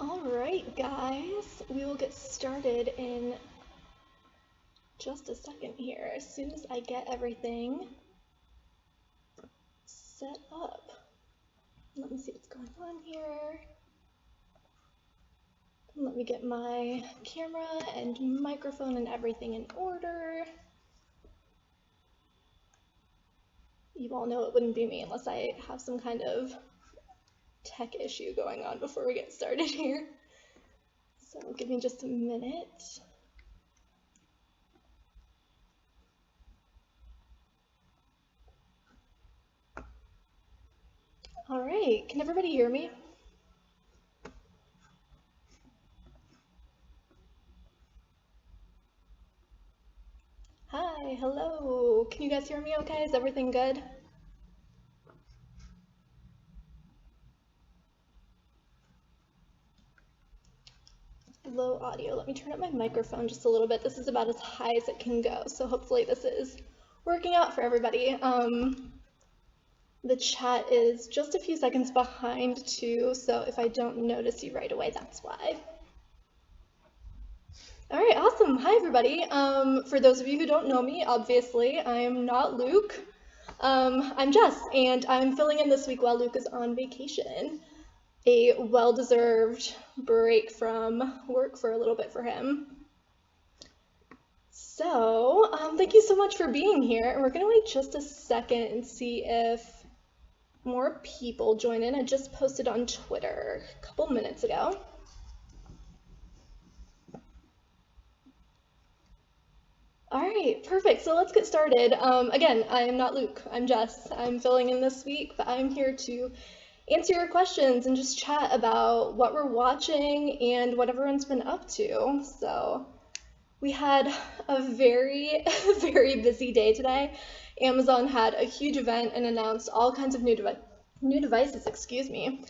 Alright guys, we will get started in just a second here, as soon as I get everything set up. Let me see what's going on here. Let me get my camera and microphone and everything in order. You all know it wouldn't be me unless I have some kind of tech issue going on before we get started here. So give me just a minute. All right, can everybody hear me? Hi, hello. Can you guys hear me okay? Is everything good? Low audio. Let me turn up my microphone just a little bit. This is about as high as it can go, so hopefully this is working out for everybody. The chat is just a few seconds behind too, so if I don't notice you right away, that's why. All right, awesome. Hi, everybody. For those of you who don't know me, obviously, I'm not Luke. I'm Jess, and I'm filling in this week while Luke is on vacation. A well-deserved break from work for a little bit for him. So, thank you so much for being here. And we're gonna wait just a second and see if more people join in. I just posted on Twitter a couple minutes ago. All right, perfect. So let's get started. Again, I am not Luke. I'm Jess. I'm filling in this week, but I'm here to answer your questions and just chat about what we're watching and what everyone's been up to. So we had a very, very busy day today. Amazon had a huge event and announced all kinds of new devices, excuse me.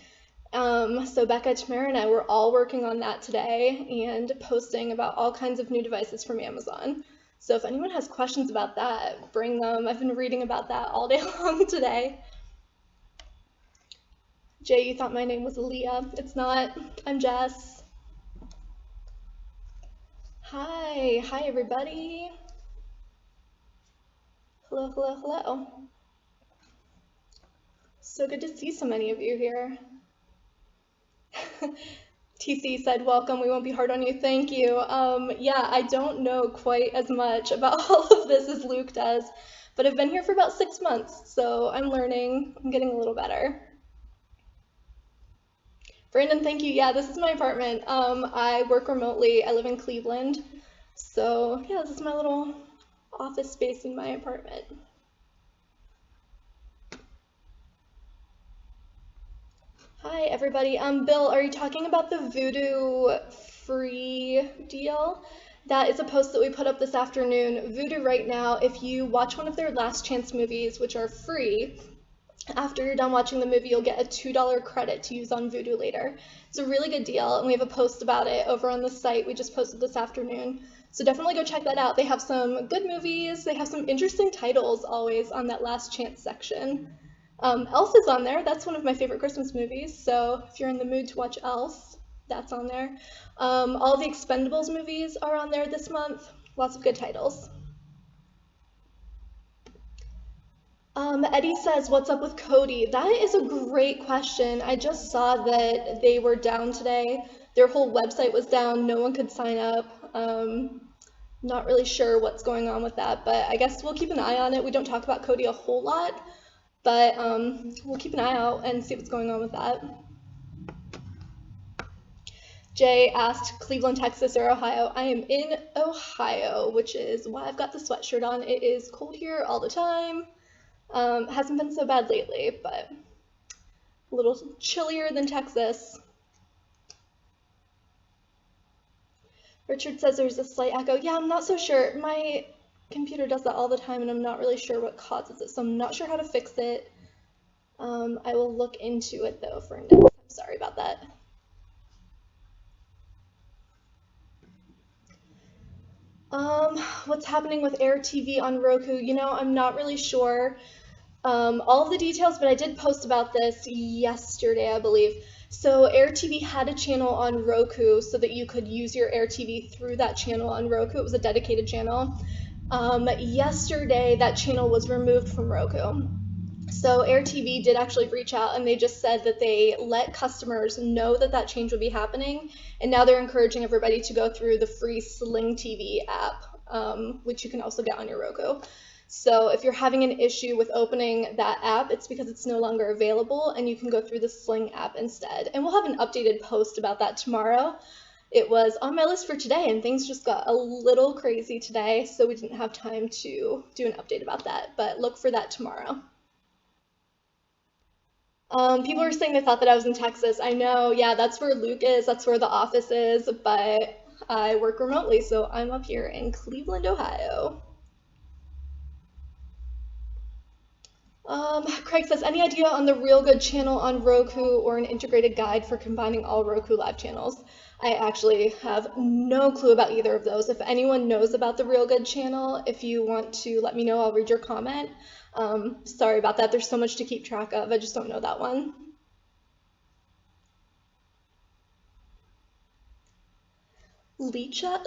So Becca, Tamara, and I were all working on that today and posting about all kinds of new devices from Amazon. So if anyone has questions about that, bring them. I've been reading about that all day long today. Jay, you thought my name was Aaliyah. It's not. I'm Jess. Hi everybody. Hello, hello, hello. So good to see so many of you here. TC said, welcome, we won't be hard on you, thank you. Yeah, I don't know quite as much about all of this as Luke does, but I've been here for about 6 months, so I'm learning, I'm getting a little better. Brandon, thank you. Yeah, this is my apartment. I work remotely, I live in Cleveland, so yeah, this is my little office space in my apartment. Hi everybody. Bill, are you talking about the Vudu free deal? That is a post that we put up this afternoon. Vudu right now, if you watch one of their last chance movies, which are free, after you're done watching the movie, you'll get a $2 credit to use on Vudu later. It's a really good deal, and we have a post about it over on the site we just posted this afternoon. So definitely go check that out. They have some good movies. They have some interesting titles always on that last chance section. Elf is on there. That's one of my favorite Christmas movies, so if you're in the mood to watch Elf, that's on there. All the Expendables movies are on there this month. Lots of good titles. Eddie says, what's up with Cody? That is a great question. I just saw that they were down today. Their whole website was down. No one could sign up. Not really sure what's going on with that, but I guess we'll keep an eye on it. We don't talk about Cody a whole lot, but we'll keep an eye out and see what's going on with that. Jay asked Cleveland, Texas, or Ohio. I am in Ohio, which is why I've got the sweatshirt on. It is cold here all the time. Hasn't been so bad lately, but a little chillier than Texas. Richard says there's a slight echo. Yeah, I'm not so sure. My computer does that all the time, and I'm not really sure what causes it, so I'm not sure how to fix it. I will look into it, though, for next time. Sorry about that. What's happening with Air TV on Roku? You know, I'm not really sure all of the details, but I did post about this yesterday, I believe. So AirTV had a channel on Roku so that you could use your AirTV through that channel on Roku. It was a dedicated channel. Yesterday, that channel was removed from Roku. So AirTV did actually reach out, and they just said that they let customers know that that change would be happening, and now they're encouraging everybody to go through the free Sling TV app, which you can also get on your Roku. So if you're having an issue with opening that app, it's because it's no longer available, and you can go through the Sling app instead. And we'll have an updated post about that tomorrow. It was on my list for today, and things just got a little crazy today, so we didn't have time to do an update about that, but look for that tomorrow. People were saying they thought that I was in Texas. I know, yeah, that's where Luke is, that's where the office is, but I work remotely, so I'm up here in Cleveland, Ohio. Craig says, any idea on the Real Good channel on Roku or an integrated guide for combining all Roku live channels? I actually have no clue about either of those. If anyone knows about the Real Good channel, if you want to let me know, I'll read your comment. Sorry about that. There's so much to keep track of. I just don't know that one. Alicia,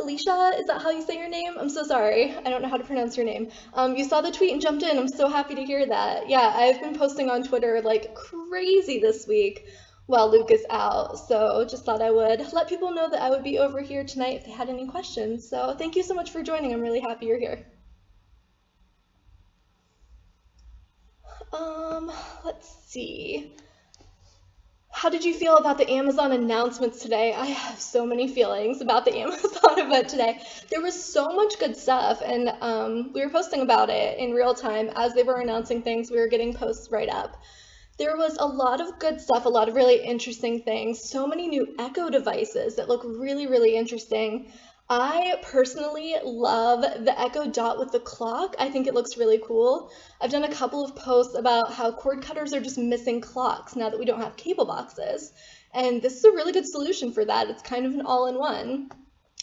is that how you say your name? I'm so sorry. I don't know how to pronounce your name. You saw the tweet and jumped in. I'm so happy to hear that. Yeah, I've been posting on Twitter like crazy this week while Luke is out. So just thought I would let people know that I would be over here tonight if they had any questions. So thank you so much for joining. I'm really happy you're here. Let's see. How did you feel about the Amazon announcements today? I have so many feelings about the Amazon event today. There was so much good stuff, and we were posting about it in real time. As they were announcing things, we were getting posts right up. There was a lot of good stuff, a lot of really interesting things, so many new Echo devices that look really, really interesting. I personally love the Echo Dot with the clock. I think it looks really cool. I've done a couple of posts about how cord cutters are just missing clocks now that we don't have cable boxes. And this is a really good solution for that. It's kind of an all-in-one.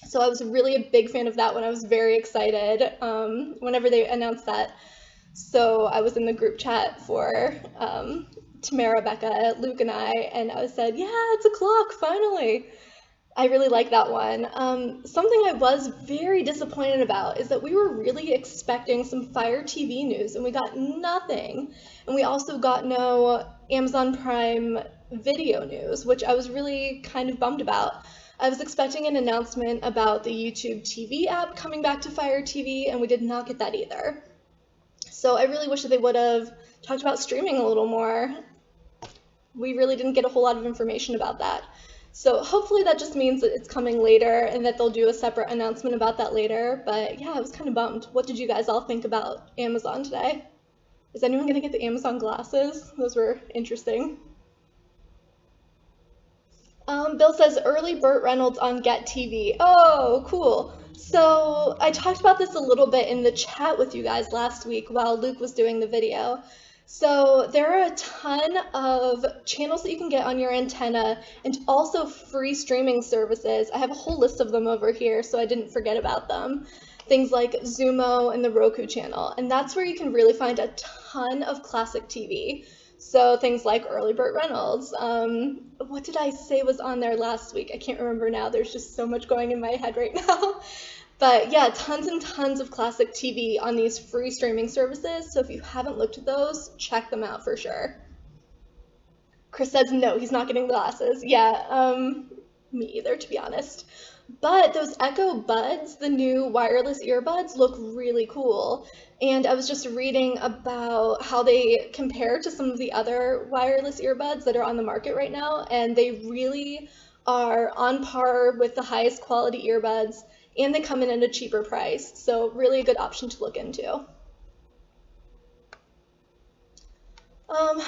So I was really a big fan of that one. I was very excited whenever they announced that. So I was in the group chat for Tamara, Becca, Luke, and I said, yeah, it's a clock, finally. I really like that one. Something I was very disappointed about is that we were really expecting some Fire TV news, and we got nothing. And we also got no Amazon Prime Video news, which I was really kind of bummed about. I was expecting an announcement about the YouTube TV app coming back to Fire TV, and we did not get that either. So I really wish that they would have talked about streaming a little more. We really didn't get a whole lot of information about that. So hopefully that just means that it's coming later and that they'll do a separate announcement about that later. But yeah, I was kind of bummed. What did you guys all think about Amazon today? Is anyone going to get the Amazon glasses? Those were interesting. Bill says early Burt Reynolds on Get TV. Oh, cool. So I talked about this a little bit in the chat with you guys last week while Luke was doing the video. So there are a ton of channels that you can get on your antenna and also free streaming services. I have a whole list of them over here, so I didn't forget about them. Things like Zumo and the Roku channel. And that's where you can really find a ton of classic TV. So things like early Burt Reynolds. What did I say was on there last week? I can't remember now. There's just so much going in my head right now. But yeah, tons and tons of classic TV on these free streaming services. So if you haven't looked at those, check them out for sure. Chris says no, he's not getting glasses. Yeah, me either, to be honest. But those Echo Buds, the new wireless earbuds, look really cool. And I was just reading about how they compare to some of the other wireless earbuds that are on the market right now. And they really are on par with the highest quality earbuds. And they come in at a cheaper price, so really a good option to look into.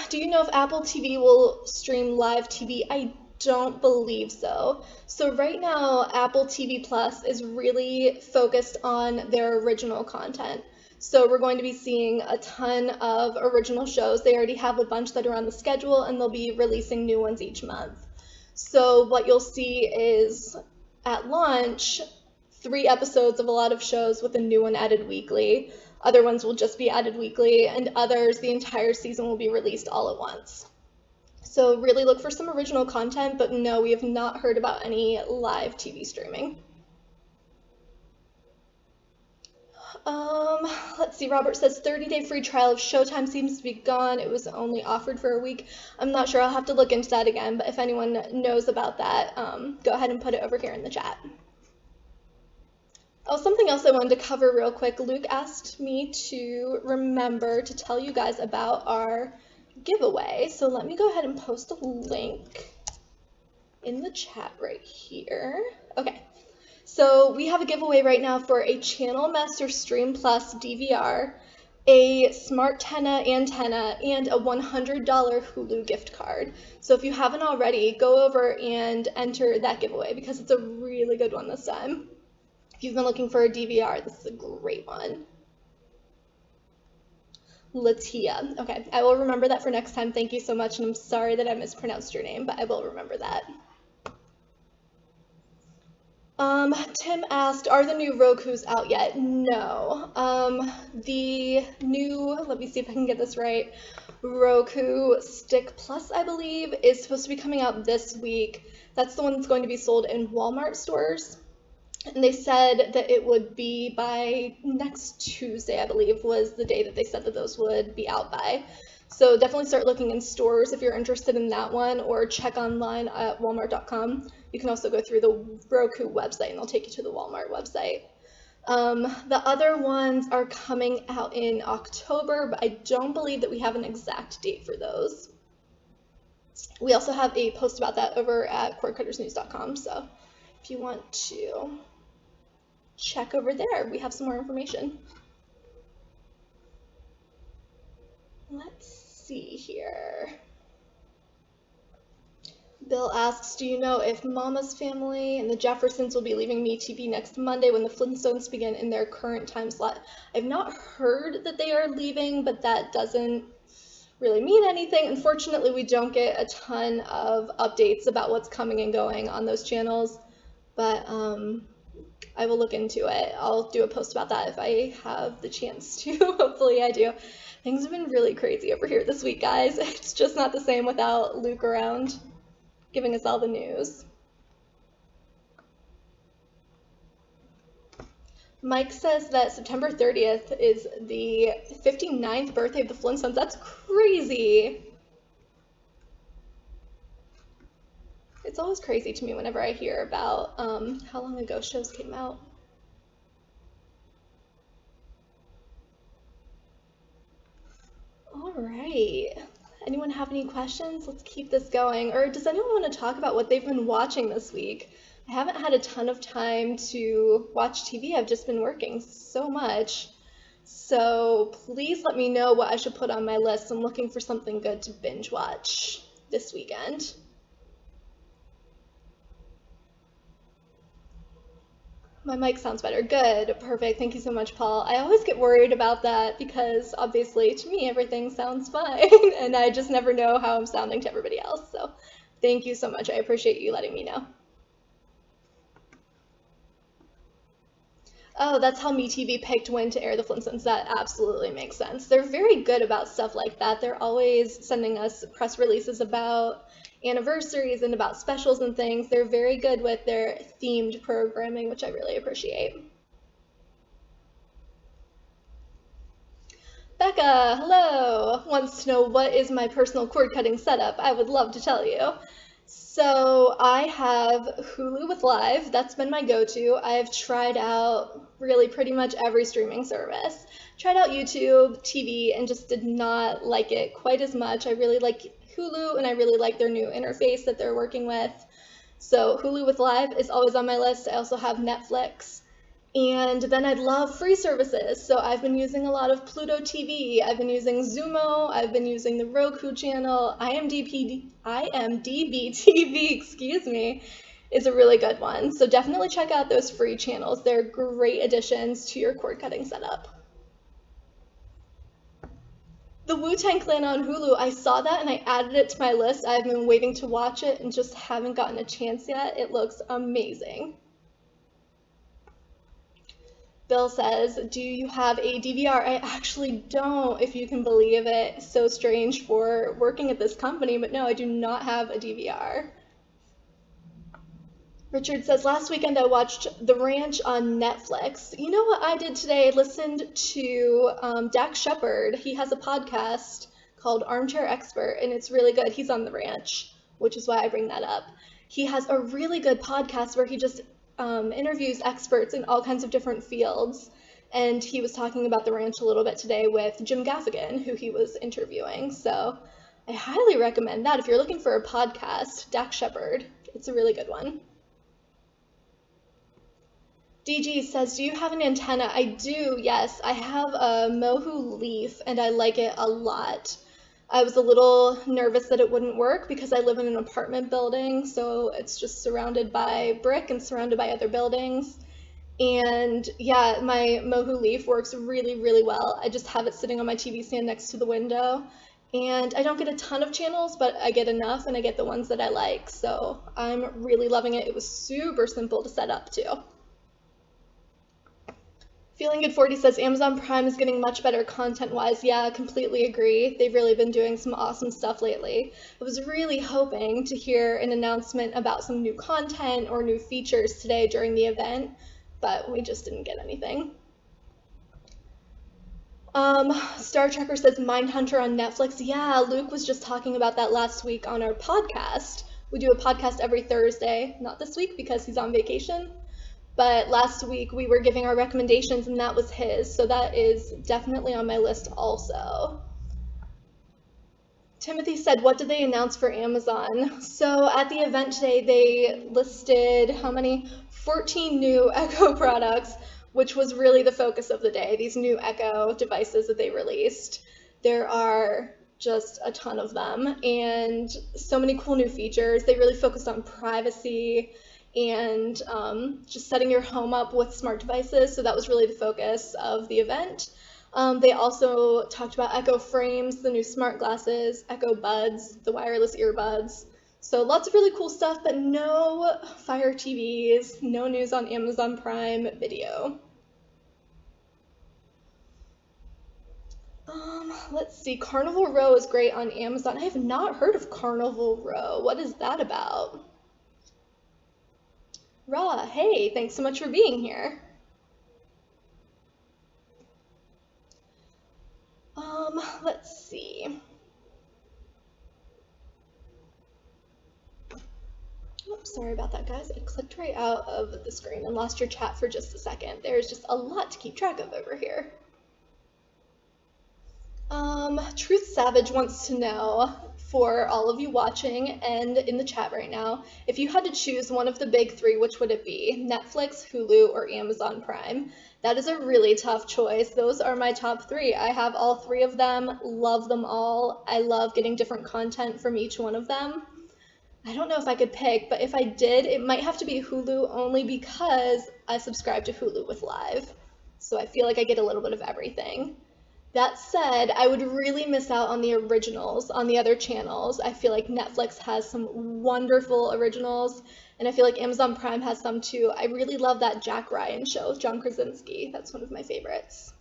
Do you know if Apple TV will stream live TV? I don't believe so. So right now, Apple TV Plus is really focused on their original content. So we're going to be seeing a ton of original shows. They already have a bunch that are on the schedule, and they'll be releasing new ones each month. So what you'll see is, at launch, 3 episodes of a lot of shows with a new one added weekly. Other ones will just be added weekly, and others, the entire season will be released all at once. So really look for some original content, but no, we have not heard about any live TV streaming. Let's see, Robert says 30-day free trial of Showtime seems to be gone. It was only offered for a week. I'm not sure, I'll have to look into that again, but if anyone knows about that, go ahead and put it over here in the chat. Oh, something else I wanted to cover real quick. Luke asked me to remember to tell you guys about our giveaway. So let me go ahead and post a link in the chat right here. Okay. So we have a giveaway right now for a Channel Master Stream Plus DVR, a Smart Tenna antenna, and a $100 Hulu gift card. So if you haven't already, go over and enter that giveaway because it's a really good one this time. If you've been looking for a DVR, this is a great one. Latia. Okay, I will remember that for next time. Thank you so much, and I'm sorry that I mispronounced your name, but I will remember that. Tim asked, are the new Rokus out yet? No. The new, let me see if I can get this right, Roku Stick Plus, I believe, is supposed to be coming out this week. That's the one that's going to be sold in Walmart stores. And they said that it would be by next Tuesday, I believe, was the day that they said that those would be out by. So definitely start looking in stores if you're interested in that one, or check online at walmart.com. You can also go through the Roku website and they'll take you to the Walmart website. The other ones are coming out in October, but I don't believe that we have an exact date for those. We also have a post about that over at cordcuttersnews.com, so if you want to check over there, we have some more information. Let's see here. Bill asks, do you know if Mama's family and the Jeffersons will be leaving MeTV next Monday when the Flintstones begin in their current time slot? I've not heard that they are leaving, but that doesn't really mean anything. Unfortunately, we don't get a ton of updates about what's coming and going on those channels, but I will look into it. I'll do a post about that if I have the chance to. Hopefully I do. Things have been really crazy over here this week, guys. It's just not the same without Luke around giving us all the news. Mike says that September 30th is the 59th birthday of the Flintstones. That's crazy. It's always crazy to me whenever I hear about how long ago shows came out. All right. Anyone have any questions? Let's keep this going. Or does anyone want to talk about what they've been watching this week? I haven't had a ton of time to watch TV. I've just been working so much. So please let me know what I should put on my list. I'm looking for something good to binge watch this weekend. My mic sounds better. Good. Perfect. Thank you so much, Paul. I always get worried about that because obviously to me everything sounds fine and I just never know how I'm sounding to everybody else. So thank you so much. I appreciate you letting me know. Oh, that's how MeTV picked when to air the Flintstones. That absolutely makes sense. They're very good about stuff like that. They're always sending us press releases about anniversaries and about specials and things. They're very good with their themed programming, which I really appreciate. Becca, hello! Wants to know what is my personal cord cutting setup. I would love to tell you. So I have Hulu with Live. That's been my go-to. I've tried out really pretty much every streaming service. Tried out YouTube, TV, and just did not like it quite as much. I really like Hulu, and I really like their new interface that they're working with. So Hulu with Live is always on my list. I also have Netflix. And then I love free services. So I've been using a lot of Pluto TV. I've been using Zumo. I've been using the Roku channel. IMDb TV, excuse me, is a really good one. So definitely check out those free channels. They're great additions to your cord cutting setup. The Wu-Tang Clan on Hulu, I saw that and I added it to my list. I've been waiting to watch it and just haven't gotten a chance yet. It looks amazing. Bill says, do you have a DVR? I actually don't, if you can believe it. So strange for working at this company, but no, I do not have a DVR. Richard says, last weekend I watched The Ranch on Netflix. You know what I did today? I listened to Dax Shepard. He has a podcast called Armchair Expert, and it's really good. He's on The Ranch, which is why I bring that up. He has a really good podcast where he just interviews experts in all kinds of different fields. And he was talking about The Ranch a little bit today with Jim Gaffigan, who he was interviewing. So I highly recommend that if you're looking for a podcast, Dax Shepard. It's a really good one. DG says, do you have an antenna? I do, yes. I have a Mohu Leaf, and I like it a lot. I was a little nervous that it wouldn't work because I live in an apartment building, so it's just surrounded by brick and surrounded by other buildings. And yeah, my Mohu Leaf works really, really well. I just have it sitting on my TV stand next to the window. And I don't get a ton of channels, but I get enough, and I get the ones that I like. So I'm really loving it. It was super simple to set up, too. Feeling Good 40 says Amazon Prime is getting much better content-wise. Yeah, completely agree. They've really been doing some awesome stuff lately. I was really hoping to hear an announcement about some new content or new features today during the event, but we just didn't get anything. Star Trekker says Mindhunter on Netflix. Yeah, Luke was just talking about that last week on our podcast. We do a podcast every Thursday, not this week because he's on vacation. But last week we were giving our recommendations and that was his, so that is definitely on my list also. Timothy said, what did they announce for Amazon? So at the event today they listed how many? 14 new Echo products, which was really the focus of the day, these new Echo devices that they released. There are just a ton of them and so many cool new features. They really focused on privacy and just setting your home up with smart devices. So that was really the focus of the event. They also talked about Echo frames, the new smart glasses, Echo buds, the wireless earbuds. So lots of really cool stuff, but no Fire TVs, no news on Amazon Prime Video. Let's see, Carnival Row is great on Amazon. I have not heard of Carnival Row. What is that about? Ra, hey, thanks so much for being here. Let's see. Oops, sorry about that, guys. I clicked right out of the screen and lost your chat for just a second. There's just a lot to keep track of over here. Truth Savage wants to know, for all of you watching and in the chat right now, if you had to choose one of the big three, which would it be? Netflix, Hulu, or Amazon Prime? That is a really tough choice. Those are my top three. I have all three of them, love them all. I love getting different content from each one of them. I don't know if I could pick, but if I did, it might have to be Hulu only because I subscribe to Hulu with Live. So I feel like I get a little bit of everything. That said, I would really miss out on the originals on the other channels. I feel like Netflix has some wonderful originals, and I feel like Amazon Prime has some too. I really love that Jack Ryan show with John Krasinski. That's one of my favorites.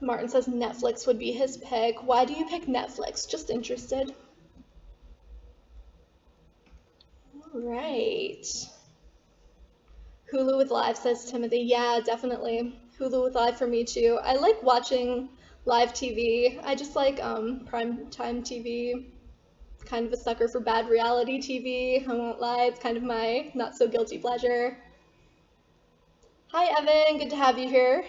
Martin says Netflix would be his pick. Why do you pick Netflix? Just interested. All right. Hulu with Live, says Timothy. Yeah, definitely. Hulu with Live for me too. I like watching live TV. I just like prime time TV. Kind of a sucker for bad reality TV. I won't lie, it's kind of my not so guilty pleasure. Hi Evan, good to have you here.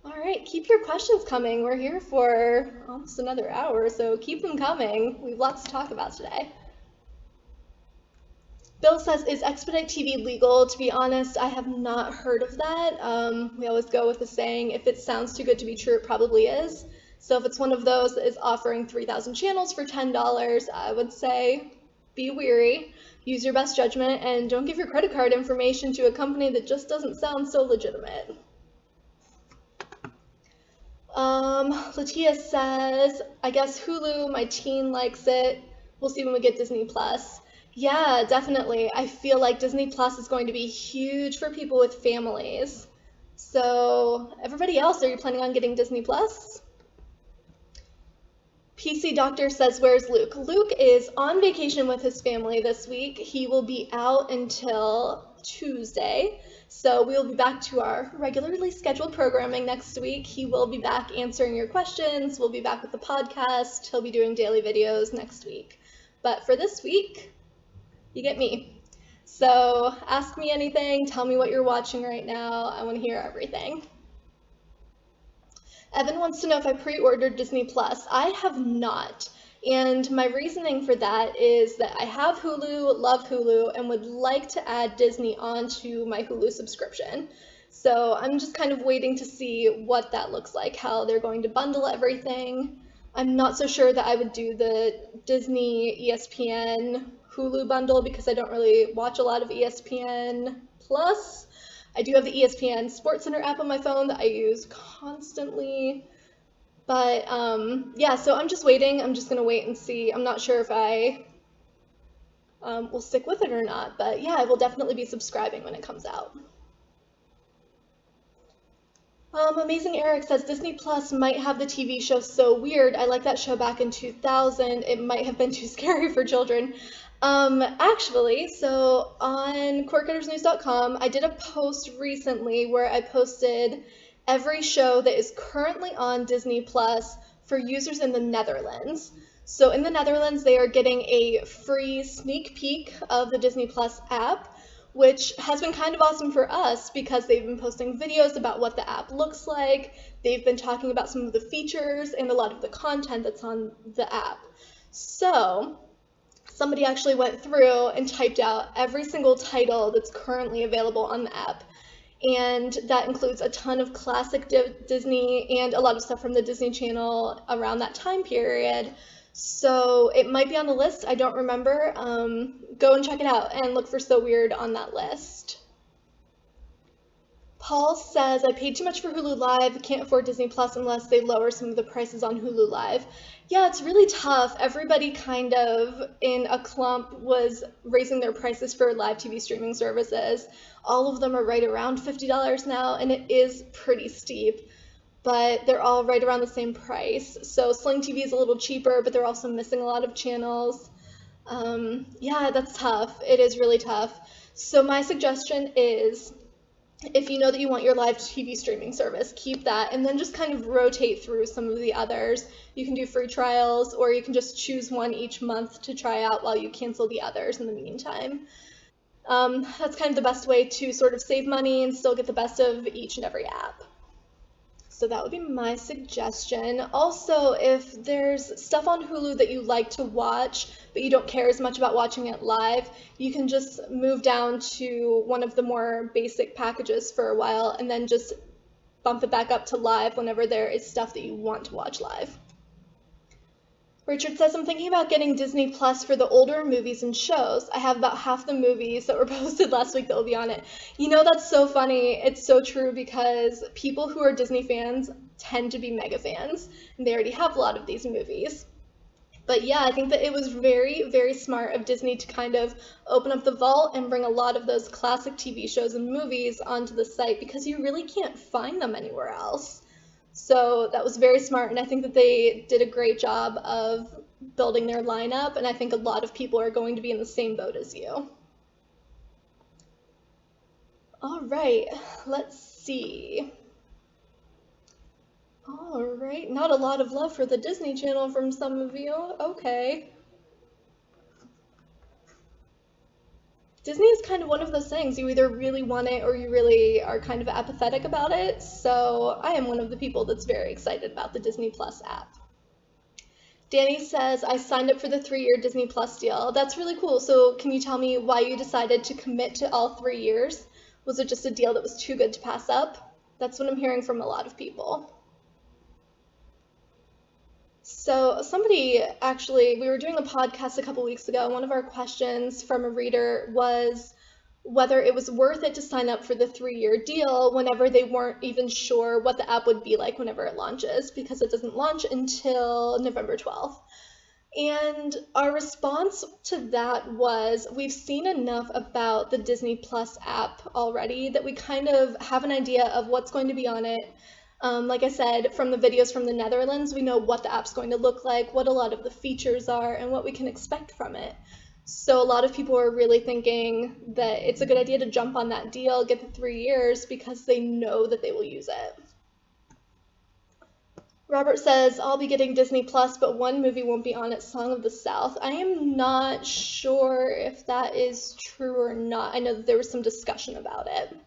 All right, keep your questions coming. We're here for almost another hour, so keep them coming. We have lots to talk about today. Bill says, is Expedite TV legal? To be honest, I have not heard of that. We always go with the saying, if it sounds too good to be true, it probably is. So if it's one of those that is offering 3,000 channels for $10, I would say be wary, use your best judgment, and don't give your credit card information to a company that just doesn't sound so legitimate. Latia says, I guess Hulu, my teen likes it. We'll see when we get Disney Plus. Yeah, definitely. I feel like Disney Plus is going to be huge for people with families. So, everybody else, are you planning on getting Disney Plus? PC Doctor says, where's Luke? Luke is on vacation with his family this week. He will be out until Tuesday. So we will be back to our regularly scheduled programming next week. He will be back answering your questions. We'll be back with the podcast. He'll be doing daily videos next week. But for this week, you get me. So ask me anything. Tell me what you're watching right now. I want to hear everything. Evan wants to know if I pre-ordered Disney Plus. I have not. And my reasoning for that is that I have Hulu, love Hulu, and would like to add Disney onto my Hulu subscription. So I'm just kind of waiting to see what that looks like, how they're going to bundle everything. I'm not so sure that I would do the Disney, ESPN, Hulu bundle because I don't really watch a lot of ESPN Plus. I do have the ESPN SportsCenter app on my phone that I use constantly. But yeah, so I'm just waiting. I'm just going to wait and see. I'm not sure if I will stick with it or not. But yeah, I will definitely be subscribing when it comes out. Amazing Eric says Disney Plus might have the TV show So Weird. I like that show back in 2000. It might have been too scary for children. Actually, so on quirkittersnews.com, I did a post recently where I posted every show that is currently on Disney Plus for users in the Netherlands. So in the Netherlands, they are getting a free sneak peek of the Disney Plus app, which has been kind of awesome for us because they've been posting videos about what the app looks like. They've been talking about some of the features and a lot of the content that's on the app. So somebody actually went through and typed out every single title that's currently available on the app. And that includes a ton of classic Disney and a lot of stuff from the Disney Channel around that time period. So it might be on the list. I don't remember. Go and check it out and look for So Weird on that list. Paul says, I paid too much for Hulu Live, can't afford Disney Plus unless they lower some of the prices on Hulu Live. Yeah, it's really tough. Everybody kind of in a clump was raising their prices for live TV streaming services. All of them are right around $50 now, and it is pretty steep, but they're all right around the same price. So Sling TV is a little cheaper, but they're also missing a lot of channels. Yeah, that's tough. It is really tough. So my suggestion is, if you know that you want your live TV streaming service, keep that and then just kind of rotate through some of the others. You can do free trials, or you can just choose one each month to try out while you cancel the others in the meantime. That's kind of the best way to sort of save money and still get the best of each and every app. So that would be my suggestion. Also, if there's stuff on Hulu that you like to watch, but you don't care as much about watching it live, you can just move down to one of the more basic packages for a while and then just bump it back up to live whenever there is stuff that you want to watch live. Richard says, I'm thinking about getting Disney Plus for the older movies and shows. I have about half the movies that were posted last week that will be on it. You know, that's so funny. It's so true because people who are Disney fans tend to be mega fans, and they already have a lot of these movies. But yeah, I think that it was very, very smart of Disney to kind of open up the vault and bring a lot of those classic TV shows and movies onto the site because you really can't find them anywhere else. So that was very smart, and I think that they did a great job of building their lineup, and I think a lot of people are going to be in the same boat as you. All right, let's see. All right, not a lot of love for the Disney Channel from some of you. Okay. Disney is kind of one of those things. You either really want it or you really are kind of apathetic about it. So I am one of the people that's very excited about the Disney Plus app. Danny says, I signed up for the 3-year Disney Plus deal. That's really cool. So can you tell me why you decided to commit to all 3 years? Was it just a deal that was too good to pass up? That's what I'm hearing from a lot of people. So somebody actually, we were doing a podcast a couple weeks ago. One of our questions from a reader was whether it was worth it to sign up for the 3-year deal whenever they weren't even sure what the app would be like whenever it launches, because it doesn't launch until November 12th. And our response to that was we've seen enough about the Disney Plus app already that we kind of have an idea of what's going to be on it. Like I said, from the videos from the Netherlands, we know what the app's going to look like, what a lot of the features are, and what we can expect from it. So a lot of people are really thinking that it's a good idea to jump on that deal, get the 3 years, because they know that they will use it. Robert says, I'll be getting Disney Plus, but one movie won't be on it, Song of the South. I am not sure if that is true or not. I know that there was some discussion about it.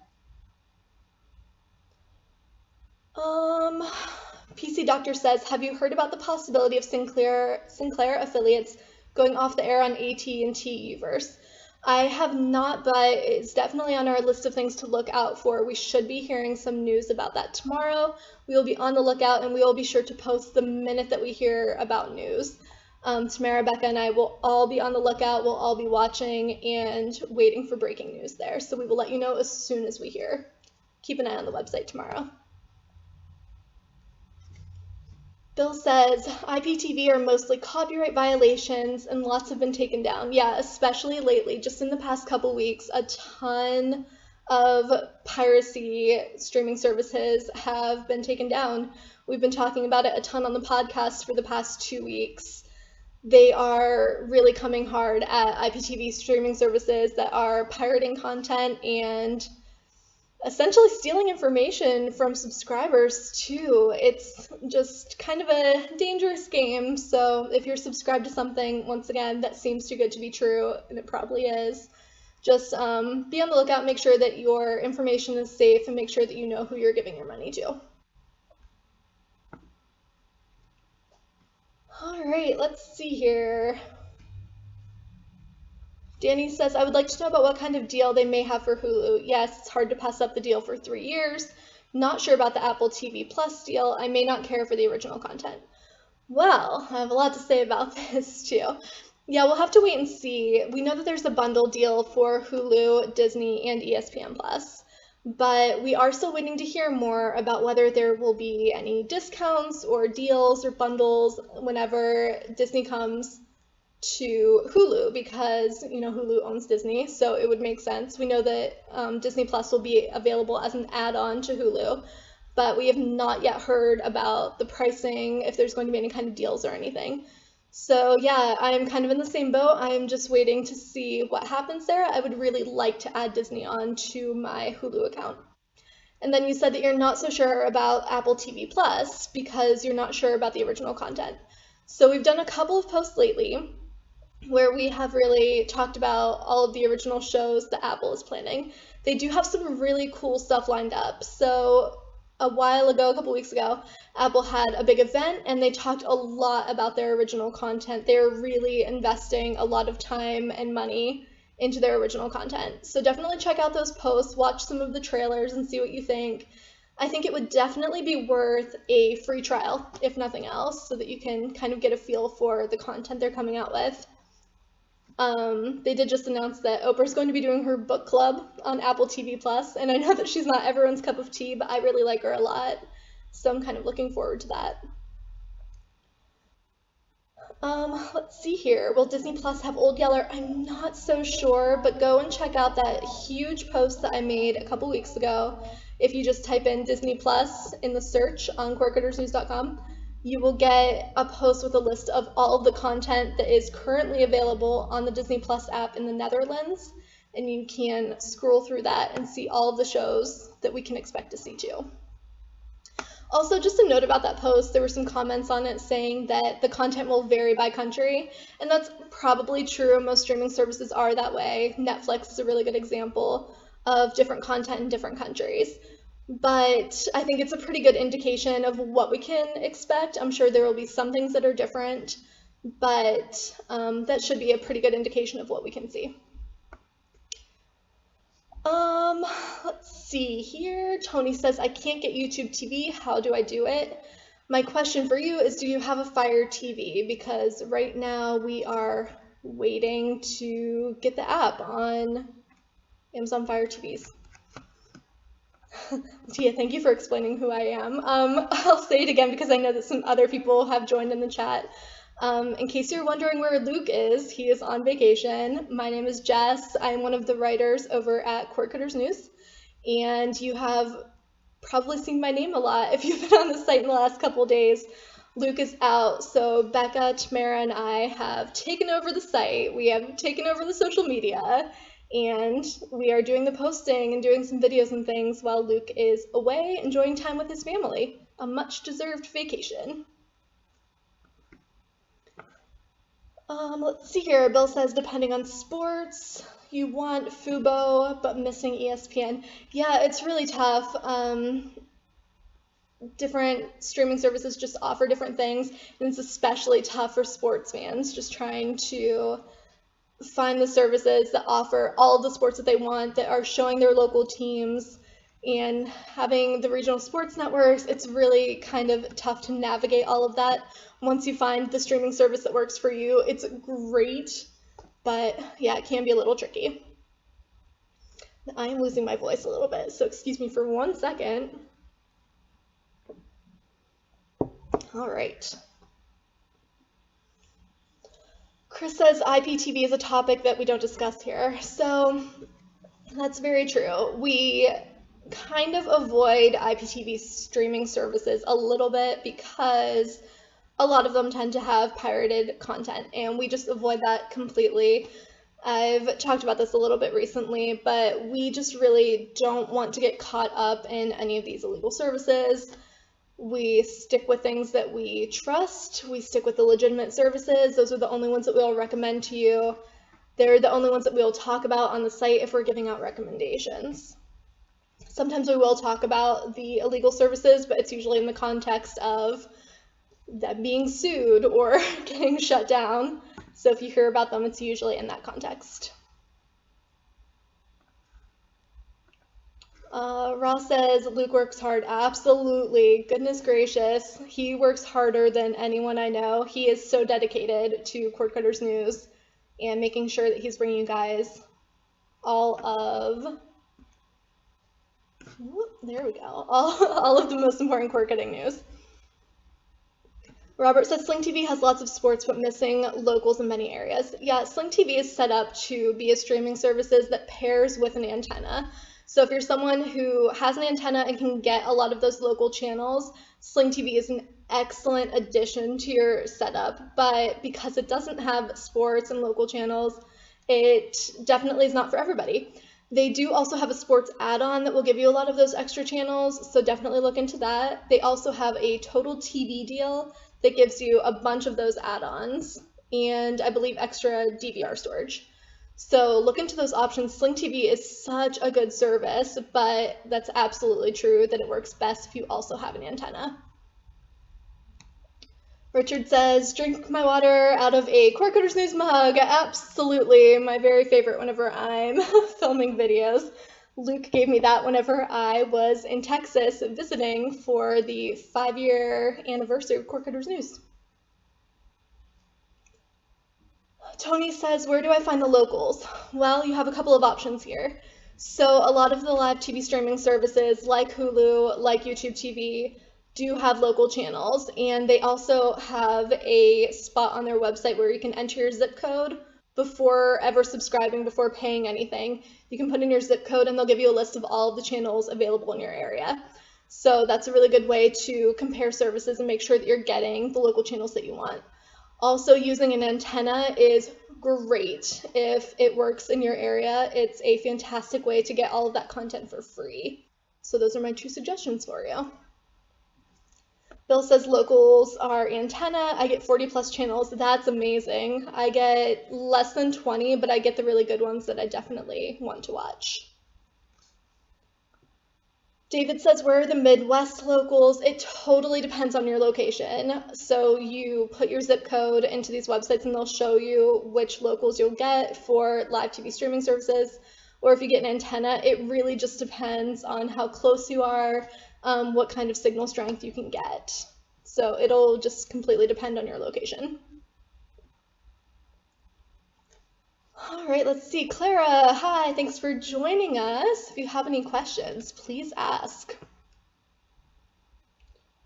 PC Doctor says, have you heard about the possibility of Sinclair affiliates going off the air on AT&T Uverse? I have not, but it's definitely on our list of things to look out for. We should be hearing some news about that tomorrow. We will be on the lookout, and we will be sure to post the minute that we hear about news. Tamara, Becca, and I will all be on the lookout. We'll all be watching and waiting for breaking news there. So we will let you know as soon as we hear. Keep an eye on the website tomorrow. Bill says, IPTV are mostly copyright violations and lots have been taken down. Yeah, especially lately, just in the past couple weeks, a ton of piracy streaming services have been taken down. We've been talking about it a ton on the podcast for the past 2 weeks. They are really coming hard at IPTV streaming services that are pirating content and essentially stealing information from subscribers too. It's just kind of a dangerous game. So if you're subscribed to something, once again, that seems too good to be true, and it probably is, just be on the lookout, make sure that your information is safe, and make sure that you know who you're giving your money to. All right, let's see here. Danny says, I would like to know about what kind of deal they may have for Hulu. Yes, it's hard to pass up the deal for 3 years. Not sure about the Apple TV Plus deal. I may not care for the original content. Well, I have a lot to say about this too. Yeah, we'll have to wait and see. We know that there's a bundle deal for Hulu, Disney, and ESPN Plus, but we are still waiting to hear more about whether there will be any discounts or deals or bundles whenever Disney comes to Hulu, because Hulu owns Disney, so it would make sense. We know that Disney Plus will be available as an add-on to Hulu, but we have not yet heard about the pricing, if there's going to be any kind of deals or anything. So yeah, I'm kind of in the same boat. I'm just waiting to see what happens there. I would really like to add Disney on to my Hulu account. And then you said that you're not so sure about Apple TV Plus because you're not sure about the original content. So we've done a couple of posts lately where we have really talked about all of the original shows that Apple is planning. They do have some really cool stuff lined up. So a while ago, a couple weeks ago, Apple had a big event and they talked a lot about their original content. They're really investing a lot of time and money into their original content. So definitely check out those posts, watch some of the trailers and see what you think. I think it would definitely be worth a free trial, if nothing else, so that you can kind of get a feel for the content they're coming out with. They did just announce that Oprah's going to be doing her book club on Apple TV Plus, and I know that she's not everyone's cup of tea, but I really like her a lot, so I'm kind of looking forward to that. Let's see here. Will Disney Plus have Old Yeller? I'm not so sure, but go and check out that huge post that I made a couple weeks ago. If you just type in Disney Plus in the search on quirkittersnews.com, you will get a post with a list of all of the content that is currently available on the Disney Plus app in the Netherlands, and you can scroll through that and see all of the shows that we can expect to see too. Also, just a note about that post, there were some comments on it saying that the content will vary by country, and that's probably true. Most streaming services are that way. Netflix is a really good example of different content in different countries. But I think it's a pretty good indication of what we can expect. I'm sure there will be some things that are different, but that should be a pretty good indication of what we can see. Let's see here. Tony says, I can't get YouTube TV. How do I do it? My question for you is, do you have a Fire TV? Because right now we are waiting to get the app on Amazon Fire TVs. Tia, thank you for explaining who I am. I'll say it again because I know that some other people have joined in the chat. In case you're wondering where Luke is, he is on vacation. My name is Jess. I'm one of the writers over at Cord Cutters News, and you have probably seen my name a lot if you've been on the site in the last couple days. Luke is out, so Becca, Tamara, and I have taken over the site. We have taken over the social media, and we are doing the posting and doing some videos and things while Luke is away enjoying time with his family. A much-deserved vacation. Let's see here. Bill says, depending on sports, you want Fubo, but missing ESPN. Yeah, it's really tough. Different streaming services just offer different things, and it's especially tough for sports fans just trying to find the services that offer all of the sports that they want, that are showing their local teams, and having the regional sports networks. It's really kind of tough to navigate all of that. Once you find the streaming service that works for you, it's great, but yeah, it can be a little tricky. I am losing my voice a little bit, so excuse me for 1 second. All right. Chris says IPTV is a topic that we don't discuss here. So that's very true. We kind of avoid IPTV streaming services a little bit because a lot of them tend to have pirated content, and we just avoid that completely. I've talked about this a little bit recently, but we just really don't want to get caught up in any of these illegal services. We stick with things that we trust. We stick with the legitimate services. Those are the only ones that we'll recommend to you. They're the only ones that we'll talk about on the site if we're giving out recommendations. Sometimes we will talk about the illegal services, but it's usually in the context of them being sued or getting shut down. So if you hear about them, it's usually in that context. Ross says, Luke works hard. Absolutely. Goodness gracious. He works harder than anyone I know. He is so dedicated to Cord Cutters News and making sure that he's bringing you guys all of, there we go, all of the most important cord cutting news. Robert says Sling TV has lots of sports but missing locals in many areas. Yeah, Sling TV is set up to be a streaming services that pairs with an antenna. So if you're someone who has an antenna and can get a lot of those local channels, Sling TV is an excellent addition to your setup. But because it doesn't have sports and local channels, it definitely is not for everybody. They do also have a sports add-on that will give you a lot of those extra channels, so definitely look into that. They also have a total TV deal that gives you a bunch of those add-ons and I believe extra DVR storage. So look into those options. Sling TV is such a good service, but that's absolutely true that it works best if you also have an antenna. Richard says, drink my water out of a Cord Cutters News mug. Absolutely, my very favorite whenever I'm filming videos. Luke gave me that whenever I was in Texas visiting for the 5-year anniversary of Cord Cutters News. Tony says, where do I find the locals? Well, you have a couple of options here. So a lot of the live TV streaming services like Hulu, like YouTube TV, do have local channels, and they also have a spot on their website where you can enter your zip code before ever subscribing, before paying anything. You can put in your zip code and they'll give you a list of all of the channels available in your area. So that's a really good way to compare services and make sure that you're getting the local channels that you want. Also, using an antenna is great. If it works in your area, it's a fantastic way to get all of that content for free. So those are my 2 suggestions for you. Bill says locals are antenna. I get 40 plus channels. That's amazing. I get less than 20, but I get the really good ones that I definitely want to watch. David says, where are the Midwest locals? It totally depends on your location. So you put your zip code into these websites and they'll show you which locals you'll get for live TV streaming services. Or if you get an antenna, it really just depends on how close you are, what kind of signal strength you can get. So it'll just completely depend on your location. All right, let's see. Clara, hi, thanks for joining us. If you have any questions, please ask.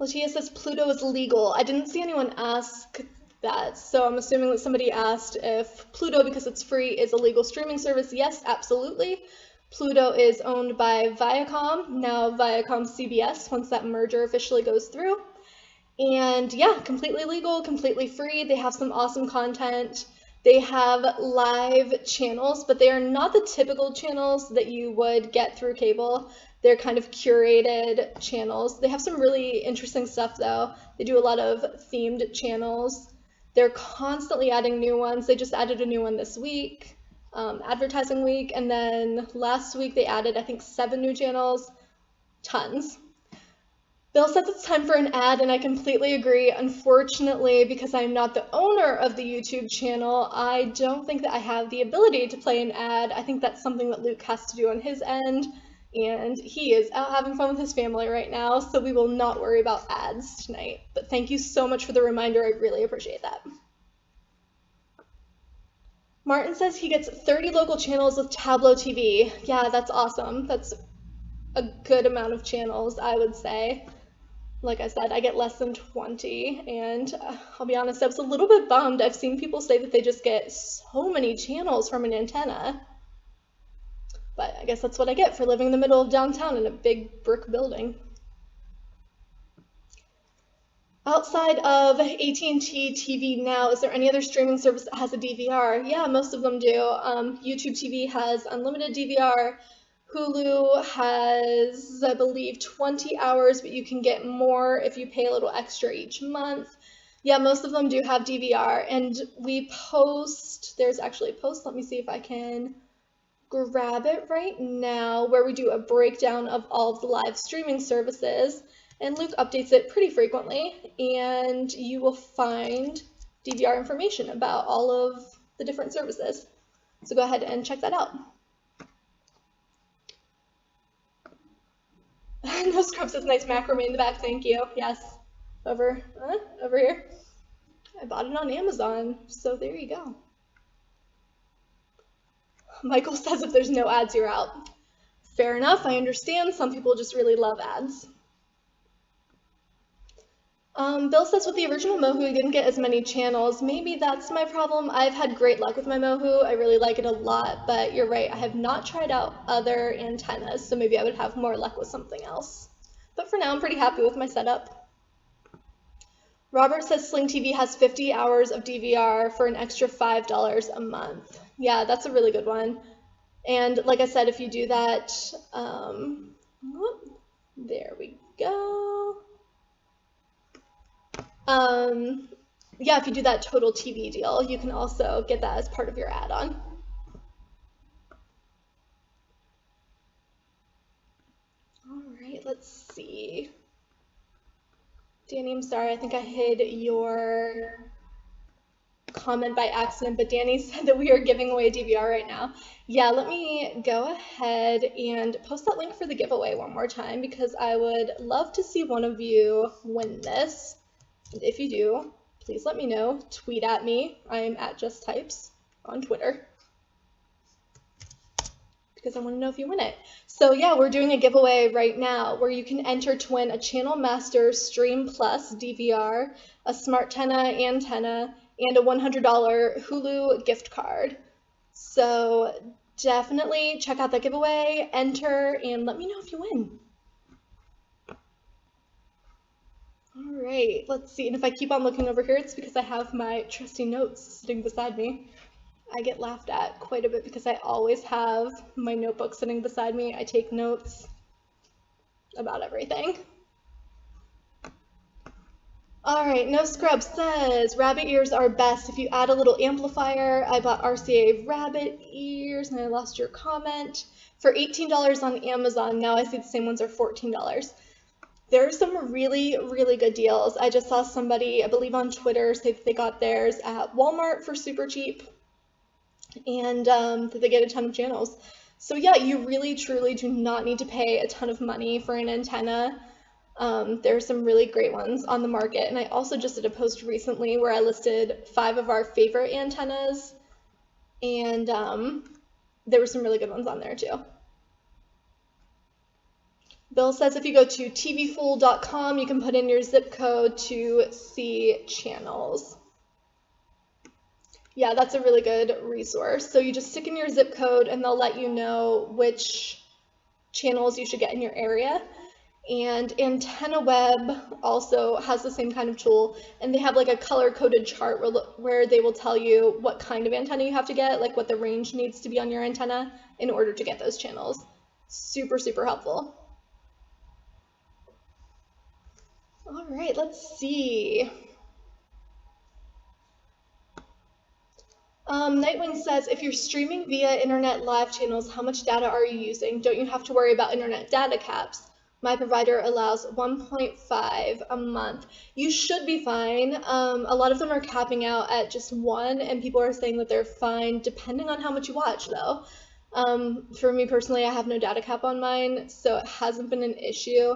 Latia says Pluto is legal. I didn't see anyone ask that. So I'm assuming that somebody asked if Pluto, because it's free, is a legal streaming service. Yes, absolutely. Pluto is owned by Viacom, now Viacom CBS, once that merger officially goes through. And yeah, completely legal, completely free. They have some awesome content. They have live channels, but they are not the typical channels that you would get through cable. They're kind of curated channels. They have some really interesting stuff though. They do a lot of themed channels. They're constantly adding new ones. They just added a new one this week, advertising week, and then last week they added, I think, 7 new channels, tons. Bill says it's time for an ad, and I completely agree. Unfortunately, because I'm not the owner of the YouTube channel, I don't think that I have the ability to play an ad. I think that's something that Luke has to do on his end, and he is out having fun with his family right now, so we will not worry about ads tonight. But thank you so much for the reminder. I really appreciate that. Martin says he gets 30 local channels with Tableau TV. Yeah, that's awesome. That's a good amount of channels, I would say. Like I said, I get less than 20, and I'll be honest, I was a little bit bummed. I've seen people say that they just get so many channels from an antenna, but I guess that's what I get for living in the middle of downtown in a big brick building. Outside of AT&T TV Now, is there any other streaming service that has a DVR? Yeah, most of them do. YouTube TV has unlimited DVR. Hulu has, I believe, 20 hours, but you can get more if you pay a little extra each month. Yeah, most of them do have DVR, and we post, there's actually a post, let me see if I can grab it right now, where we do a breakdown of all of the live streaming services, and Luke updates it pretty frequently, and you will find DVR information about all of the different services. So go ahead and check that out. No scrubs says nice macrame in the back, thank you. Yes, over here. I bought it on Amazon, so there you go. Michael says if there's no ads, you're out. Fair enough, I understand. Some people just really love ads. Bill says with the original Mohu, he didn't get as many channels. Maybe that's my problem. I've had great luck with my Mohu. I really like it a lot, but you're right. I have not tried out other antennas, so maybe I would have more luck with something else. But for now, I'm pretty happy with my setup. Robert says Sling TV has 50 hours of DVR for an extra $5 a month. Yeah, that's a really good one. And like I said, if you do that, there we go. Yeah, if you do that total TV deal, you can also get that as part of your add-on. All right, let's see. Danny, I'm sorry, I think I hid your comment by accident, but Danny said that we are giving away a DVR right now. Yeah, let me go ahead and post that link for the giveaway one more time, because I would love to see one of you win this. And if you do, please let me know. Tweet at me. I am at Jess Types on Twitter, because I want to know if you win it. So yeah, we're doing a giveaway right now where you can enter to win a Channel Master Stream Plus DVR, a Smartenna antenna, and a $100 Hulu gift card. So definitely check out that giveaway, enter, and let me know if you win. All right, let's see. And if I keep on looking over here, it's because I have my trusty notes sitting beside me. I get laughed at quite a bit because I always have my notebook sitting beside me. I take notes about everything. All right, No Scrub says, rabbit ears are best if you add a little amplifier. I bought RCA rabbit ears, and I lost your comment, for $18 on Amazon. Now I see the same ones are $14. There are some really, really good deals. I just saw somebody, I believe on Twitter, say that they got theirs at Walmart for super cheap, and that they get a ton of channels. So yeah, you really, truly do not need to pay a ton of money for an antenna. There are some really great ones on the market, and I also just did a post recently where I listed 5 of our favorite antennas, and there were some really good ones on there too. Bill says if you go to tvfool.com, you can put in your zip code to see channels. Yeah, that's a really good resource. So you just stick in your zip code and they'll let you know which channels you should get in your area. And Antenna Web also has the same kind of tool, and they have like a color-coded chart where they will tell you what kind of antenna you have to get, like what the range needs to be on your antenna in order to get those channels. Super, super helpful. All right, let's see. Nightwing says, if you're streaming via internet live channels, how much data are you using? Don't you have to worry about internet data caps? My provider allows 1.5 a month. You should be fine. A lot of them are capping out at just 1, and people are saying that they're fine depending on how much you watch, though. For me personally, I have no data cap on mine, so it hasn't been an issue.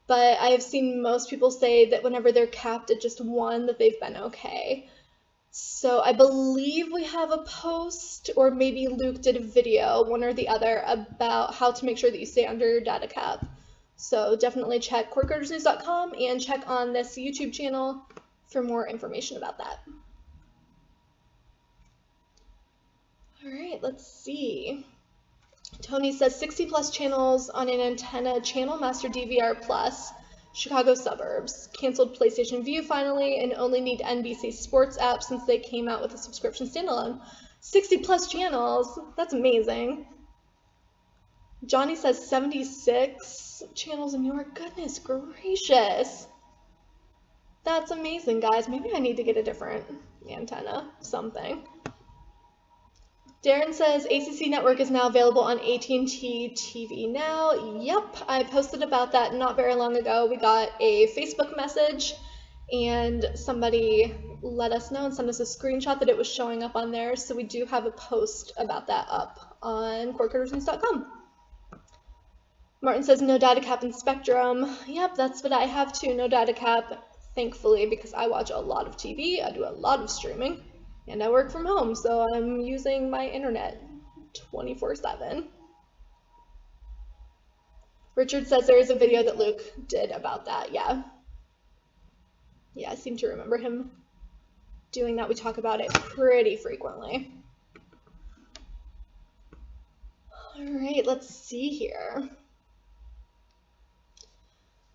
But I have seen most people say that whenever they're capped at just 1, that they've been okay. So I believe we have a post, or maybe Luke did a video, one or the other, about how to make sure that you stay under your data cap. So definitely check quirkersnews.com and check on this YouTube channel for more information about that. All right, let's see. Tony says 60 plus channels on an antenna, Channel Master DVR Plus. Chicago suburbs. Canceled PlayStation Vue finally, and only need NBC Sports app since they came out with a subscription standalone. 60 plus channels. That's amazing. Johnny says 76 channels in your goodness gracious. That's amazing, guys. Maybe I need to get a different antenna, something. Darren says ACC Network is now available on AT&T TV now. Yep, I posted about that not very long ago. We got a Facebook message and somebody let us know and sent us a screenshot that it was showing up on there. So we do have a post about that up on quirkersnews.com. Martin says no data cap in Spectrum. Yep, that's what I have too, no data cap, thankfully, because I watch a lot of TV, I do a lot of streaming. And I work from home, so I'm using my internet 24/7. Richard says there is a video that Luke did about that, yeah. Yeah, I seem to remember him doing that. We talk about it pretty frequently. All right, let's see here.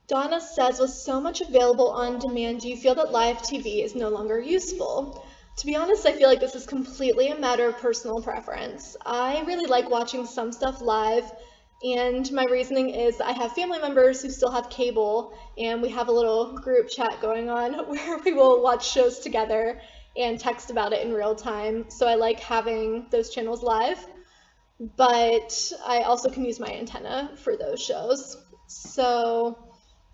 Donna says, with so much available on demand, do you feel that live TV is no longer useful? To be honest, I feel like this is completely a matter of personal preference. I really like watching some stuff live, and my reasoning is I have family members who still have cable, and we have a little group chat going on where we will watch shows together and text about it in real time. So I like having those channels live, but I also can use my antenna for those shows. So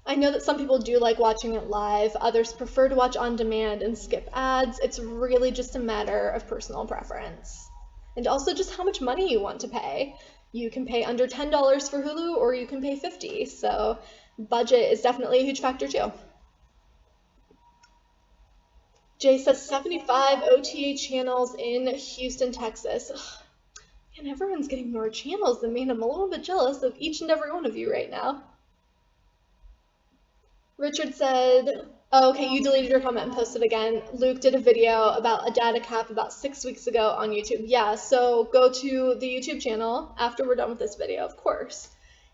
I know that some people do like watching it live, others prefer to watch on demand and skip ads. It's really just a matter of personal preference. And also just how much money you want to pay. You can pay under $10 for Hulu, or you can pay $50, so budget is definitely a huge factor too. Jay says 75 OTA channels in Houston, Texas. Ugh, man, everyone's getting more channels than me, and I'm a little bit jealous of each and every one of you right now. Richard said, oh, okay, you deleted your comment and posted again. Luke did a video about a data cap about 6 weeks ago on YouTube. Yeah, so go to the YouTube channel after we're done with this video, of course,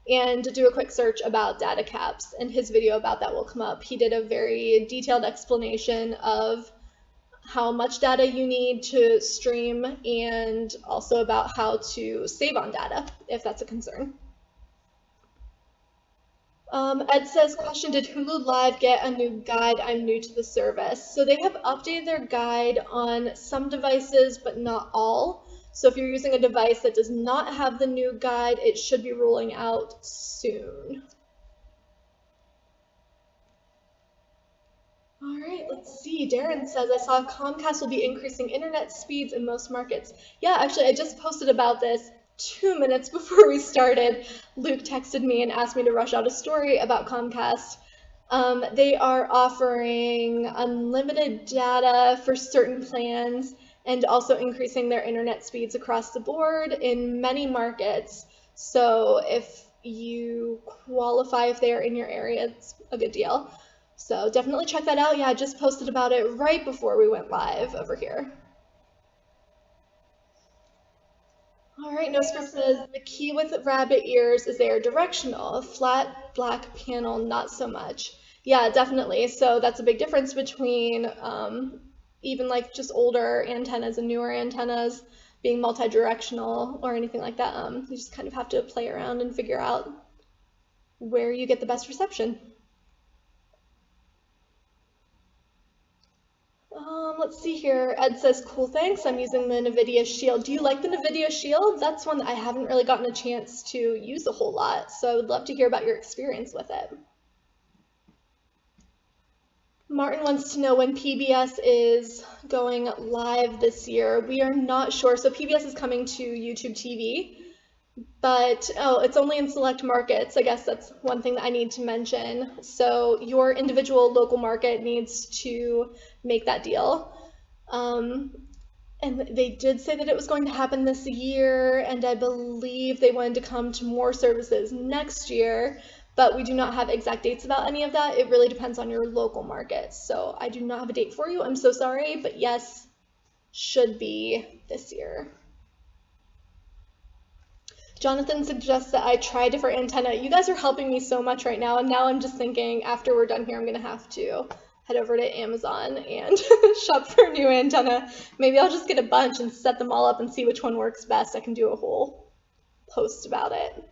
and do a quick search about data caps, and his video about that will come up. He did a very detailed explanation of how much data you need to stream and also about how to save on data, if that's a concern. Ed says, question, did Hulu Live get a new guide? I'm new to the service. So they have updated their guide on some devices, but not all. So if you're using a device that does not have the new guide, it should be rolling out soon. All right, let's see. Darren says, I saw Comcast will be increasing internet speeds in most markets. Yeah, actually, I just posted about this 2 minutes before we started. Luke texted me and asked me to rush out a story about Comcast. They are offering unlimited data for certain plans and also increasing their internet speeds across the board in many markets. So if you qualify, if they are in your area, it's a good deal. So definitely check that out. Yeah, I just posted about it right before we went live over here. All right, no script says the key with rabbit ears is they are directional. Flat black panel, not so much. Yeah, definitely. So that's a big difference between even like just older antennas and newer antennas being multi-directional or anything like that. You just kind of have to play around and figure out where you get the best reception. Let's see here. Ed says, cool, thanks. I'm using the NVIDIA Shield. Do you like the NVIDIA Shield? That's one that I haven't really gotten a chance to use a whole lot, so I would love to hear about your experience with it. Martin wants to know when PBS is going live this year. We are not sure. So PBS is coming to YouTube TV, but it's only in select markets. I guess that's one thing that I need to mention. So your individual local market needs to make that deal. And they did say that it was going to happen this year, and I believe they wanted to come to more services next year, but we do not have exact dates about any of that. It really depends on your local market. So I do not have a date for you. I'm so sorry, but yes, should be this year. Jonathan suggests that I try different antenna. You guys are helping me so much right now, and now I'm just thinking after we're done here, I'm gonna have to head over to Amazon and shop for a new antenna. Maybe I'll just get a bunch and set them all up and see which one works best. I can do a whole post about it.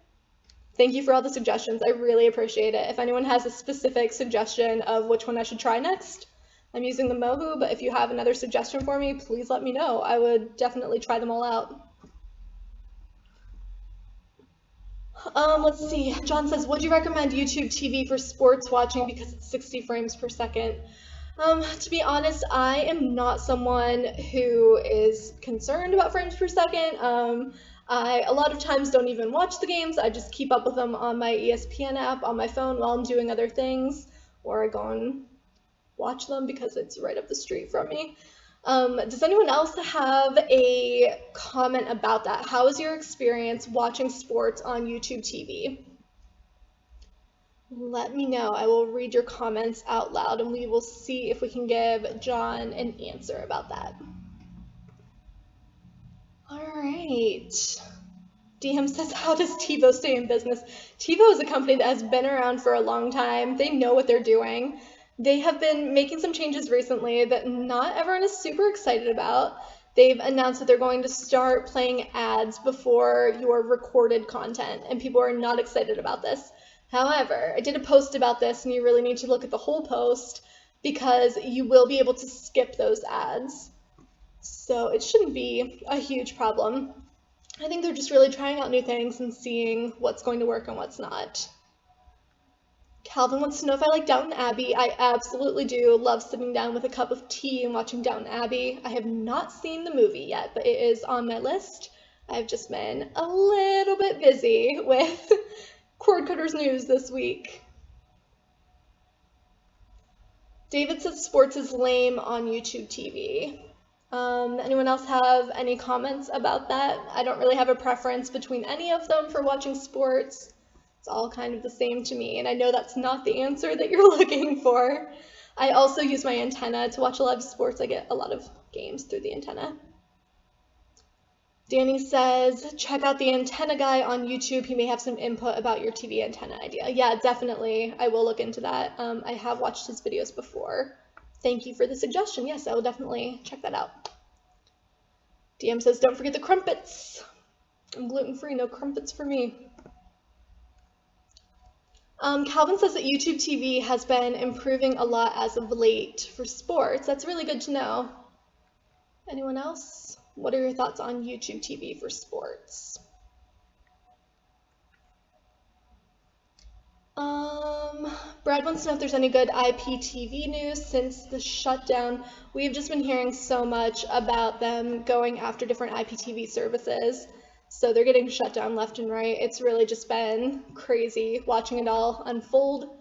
Thank you for all the suggestions. I really appreciate it. If anyone has a specific suggestion of which one I should try next, I'm using the Mohu, but if you have another suggestion for me, please let me know. I would definitely try them all out. Let's see. John says, would you recommend YouTube TV for sports watching because it's 60 frames per second? To be honest, I am not someone who is concerned about frames per second. I a lot of times don't even watch the games. I just keep up with them on my ESPN app on my phone while I'm doing other things, or I go and watch them because it's right up the street from me. Does anyone else have a comment about that? How is your experience watching sports on YouTube TV? Let me know. I will read your comments out loud and we will see if we can give John an answer about that. All right. DM says, how does Tivo stay in business? Tivo is a company that has been around for a long time. They know what they're doing. They have been making some changes recently that not everyone is super excited about. They've announced that they're going to start playing ads before your recorded content, and people are not excited about this. However, I did a post about this, and you really need to look at the whole post because you will be able to skip those ads. So it shouldn't be a huge problem. I think they're just really trying out new things and seeing what's going to work and what's not. Calvin wants to know if I like Downton Abbey. I absolutely do love sitting down with a cup of tea and watching Downton Abbey. I have not seen the movie yet, but it is on my list. I've just been a little bit busy with cord cutters news this week. David says sports is lame on YouTube TV. Anyone else have any comments about that? I don't really have a preference between any of them for watching sports. It's all kind of the same to me, and I know that's not the answer that you're looking for. I also use my antenna to watch a lot of sports. I get a lot of games through the antenna. Danny says, check out the antenna guy on YouTube. He may have some input about your TV antenna idea. Yeah, definitely. I will look into that. I have watched his videos before. Thank you for the suggestion. Yes, I will definitely check that out. DM says, don't forget the crumpets. I'm gluten-free, no crumpets for me. Calvin says that YouTube TV has been improving a lot as of late for sports. That's really good to know. Anyone else? What are your thoughts on YouTube TV for sports? Brad wants to know if there's any good IPTV news since the shutdown. We've just been hearing so much about them going after different IPTV services. So they're getting shut down left and right. It's really just been crazy watching it all unfold.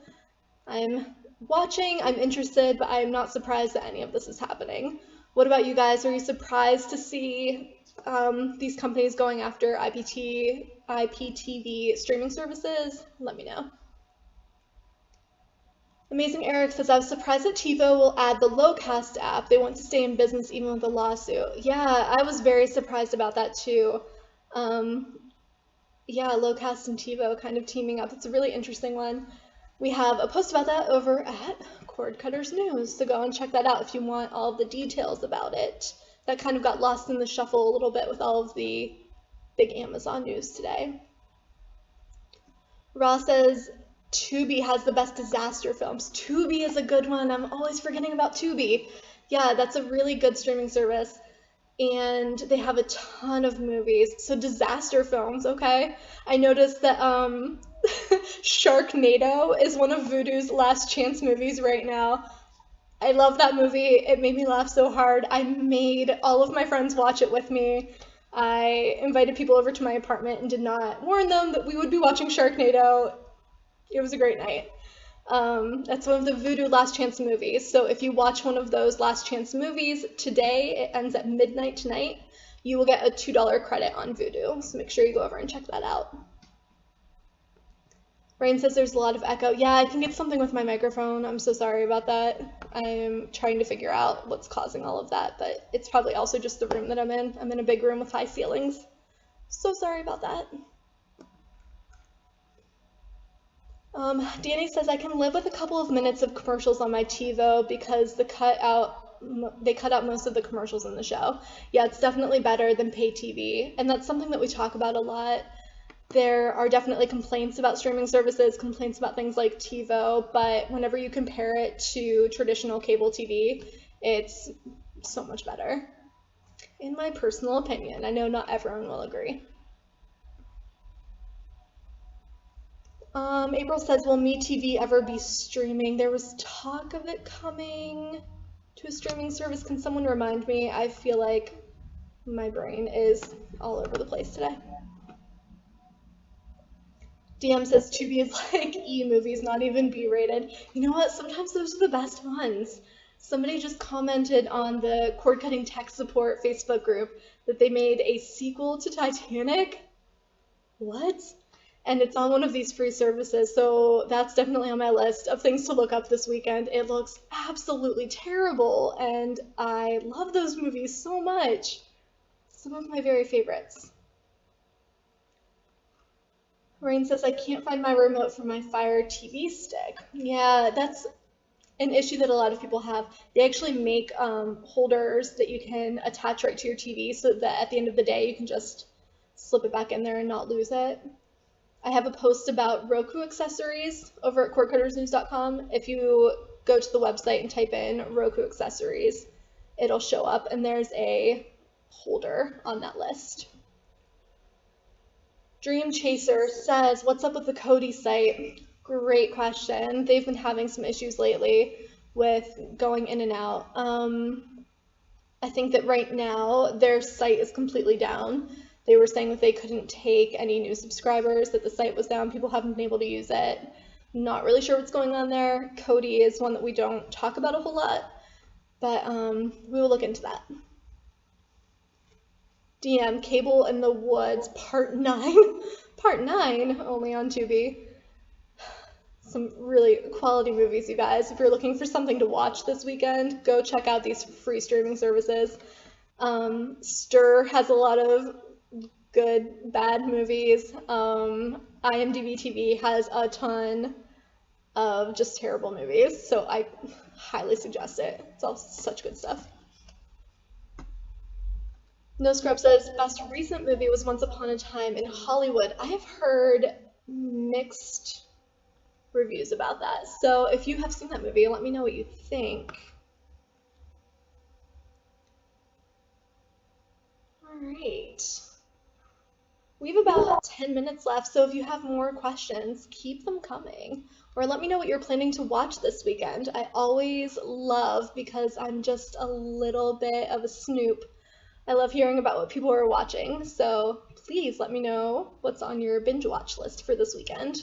I'm watching, I'm interested, but I'm not surprised that any of this is happening. What about you guys? Are you surprised to see these companies going after IPTV streaming services? Let me know. Amazing Eric says, I was surprised that Tivo will add the Lowcast app. They want to stay in business even with the lawsuit. Yeah, I was very surprised about that too. Yeah, Lowcast and Tivo kind of teaming up. It's a really interesting one. We have a post about that over at Cord Cutters News, so go and check that out if you want all of the details about it. That kind of got lost in the shuffle a little bit with all of the big Amazon news today. Ross says Tubi has the best disaster films. Tubi is a good one. I'm always forgetting about Tubi. Yeah, that's a really good streaming service. And they have a ton of movies. So disaster films, okay? I noticed that Sharknado is one of Vudu's last chance movies right now. I love that movie. It made me laugh so hard. I made all of my friends watch it with me. I invited people over to my apartment and did not warn them that we would be watching Sharknado. It was a great night. That's one of the Vudu Last Chance movies. So if you watch one of those Last Chance movies today, it ends at midnight tonight, you will get a $2 credit on Vudu. So make sure you go over and check that out. Rain says there's a lot of echo. Yeah, I think it's something with my microphone. I'm so sorry about that. I'm trying to figure out what's causing all of that, but it's probably also just the room that I'm in. I'm in a big room with high ceilings. So sorry about that. Danny says I can live with a couple of minutes of commercials on my TiVo because they cut out most of the commercials in the show. Yeah, it's definitely better than pay TV, and that's something that we talk about a lot. There are definitely complaints about streaming services, complaints about things like TiVo, but whenever you compare it to traditional cable TV, it's so much better. In my personal opinion, I know not everyone will agree. April says, will MeTV ever be streaming? There was talk of it coming to a streaming service. Can someone remind me? I feel like my brain is all over the place today. DM says Tubi is like E-movies, not even B-rated. You know what? Sometimes those are the best ones. Somebody just commented on the cord cutting tech support Facebook group that they made a sequel to Titanic. What? And it's on one of these free services, so that's definitely on my list of things to look up this weekend. It looks absolutely terrible, and I love those movies so much. Some of my very favorites. Rain says, I can't find my remote for my Fire TV stick. Yeah, that's an issue that a lot of people have. They actually make holders that you can attach right to your TV so that at the end of the day you can just slip it back in there and not lose it. I have a post about Roku accessories over at cordcuttersnews.com. If you go to the website and type in Roku accessories, it'll show up, and there's a holder on that list. Dream Chaser says, what's up with the Kodi site? Great question. They've been having some issues lately with going in and out. I think that right now their site is completely down. They were saying that they couldn't take any new subscribers, that the site was down, people haven't been able to use it. Not really sure what's going on there. Kodi is one that we don't talk about a whole lot, but we will look into that. DM, Cable in the Woods, Part 9. Part 9, only on Tubi. Some really quality movies, you guys. If you're looking for something to watch this weekend, go check out these free streaming services. Stir has a lot of good, bad movies. IMDb TV has a ton of just terrible movies, so I highly suggest it. It's all such good stuff. No Scrub says, best recent movie was Once Upon a Time in Hollywood. I have heard mixed reviews about that, so if you have seen that movie, let me know what you think. Alright. We have about 10 minutes left, so if you have more questions, keep them coming. Or let me know what you're planning to watch this weekend. I always love, because I'm just a little bit of a snoop, I love hearing about what people are watching, so please let me know what's on your binge watch list for this weekend.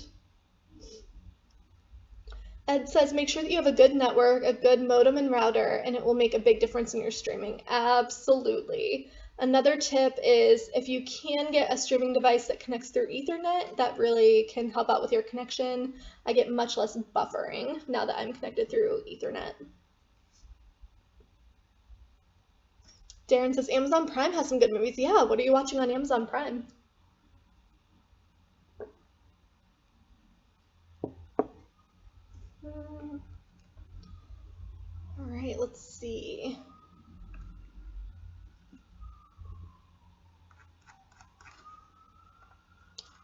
Ed says, make sure that you have a good network, a good modem and router, and it will make a big difference in your streaming. Absolutely. Another tip is if you can get a streaming device that connects through Ethernet, that really can help out with your connection. I get much less buffering now that I'm connected through Ethernet. Darren says, Amazon Prime has some good movies. Yeah, what are you watching on Amazon Prime?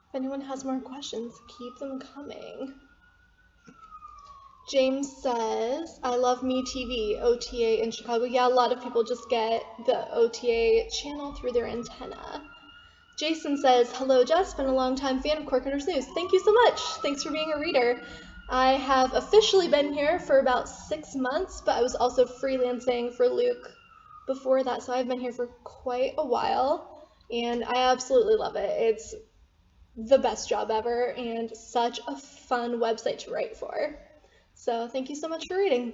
If anyone has more questions, keep them coming. James says, I love MeTV, OTA in Chicago. Yeah, a lot of people just get the OTA channel through their antenna. Jason says, hello Jess, been a long time fan of Corkers News. Thank you so much. Thanks for being a reader. I have officially been here for about 6 months, but I was also freelancing for Luke before that, so I've been here for quite a while, and I absolutely love it. It's the best job ever, and such a fun website to write for. So thank you so much for reading.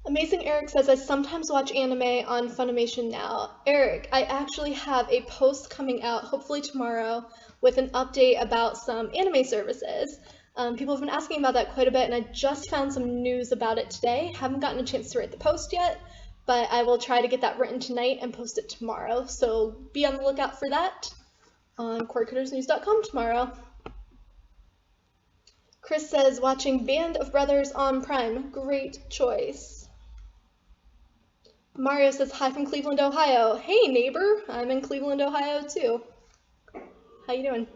Amazing Eric says, I sometimes watch anime on Funimation now. Eric, I actually have a post coming out, hopefully tomorrow, with an update about some anime services. People have been asking about that quite a bit, and I just found some news about it today. Haven't gotten a chance to write the post yet, but I will try to get that written tonight and post it tomorrow. So be on the lookout for that on quirkcuttersnews.com tomorrow. Chris says, watching Band of Brothers on Prime. Great choice. Mario says, hi from Cleveland, Ohio. Hey, neighbor. I'm in Cleveland, Ohio, too. How you doing?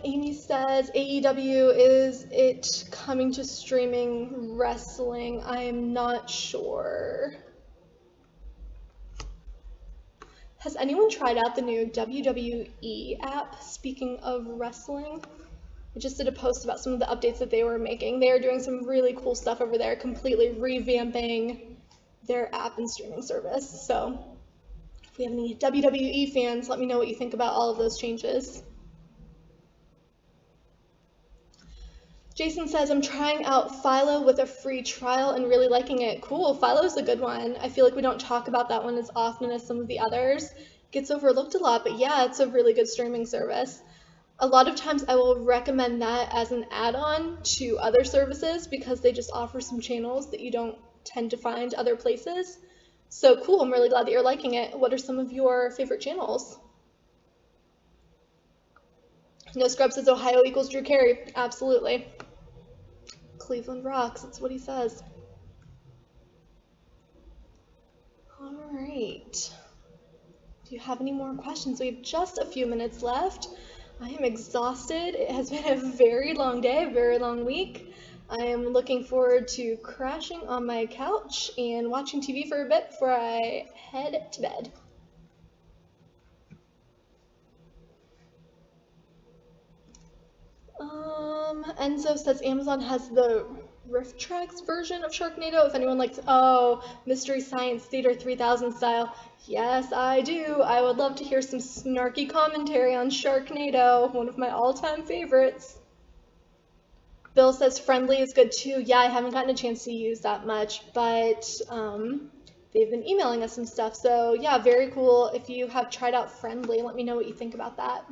Amy says, AEW, is it coming to streaming wrestling? I am not sure. Has anyone tried out the new WWE app, speaking of wrestling? I just did a post about some of the updates that they were making. They are doing some really cool stuff over there, completely revamping their app and streaming service. So if we have any WWE fans, let me know what you think about all of those changes. Jason says, I'm trying out Philo with a free trial and really liking it. Cool, Philo's a good one. I feel like we don't talk about that one as often as some of the others. It gets overlooked a lot, but yeah, it's a really good streaming service. A lot of times I will recommend that as an add-on to other services because they just offer some channels that you don't tend to find other places. So cool, I'm really glad that you're liking it. What are some of your favorite channels? No Scrub says Ohio equals Drew Carey. Absolutely. Cleveland rocks, that's what he says. All right. Do you have any more questions? We have just a few minutes left. I am exhausted. It has been a very long day, a very long week. I am looking forward to crashing on my couch and watching TV for a bit before I head to bed. Enzo says Amazon has the Rift Tracks version of Sharknado. If anyone likes, Mystery Science Theater 3000 style. Yes, I do. I would love to hear some snarky commentary on Sharknado, one of my all-time favorites. Bill says Friendly is good too. Yeah, I haven't gotten a chance to use that much, but they've been emailing us some stuff. So yeah, very cool. If you have tried out Friendly, let me know what you think about that.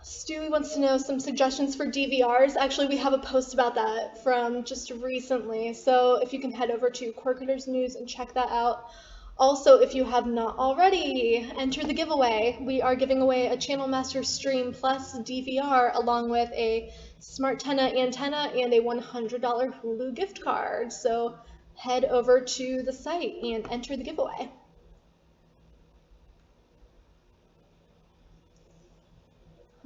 Stewie wants to know some suggestions for DVRs. Actually, we have a post about that from just recently, so if you can head over to Corkers News and check that out. Also, if you have not already, enter the giveaway. We are giving away a Channel Master Stream Plus DVR along with a SmartTenna antenna and a $100 Hulu gift card. So head over to the site and enter the giveaway.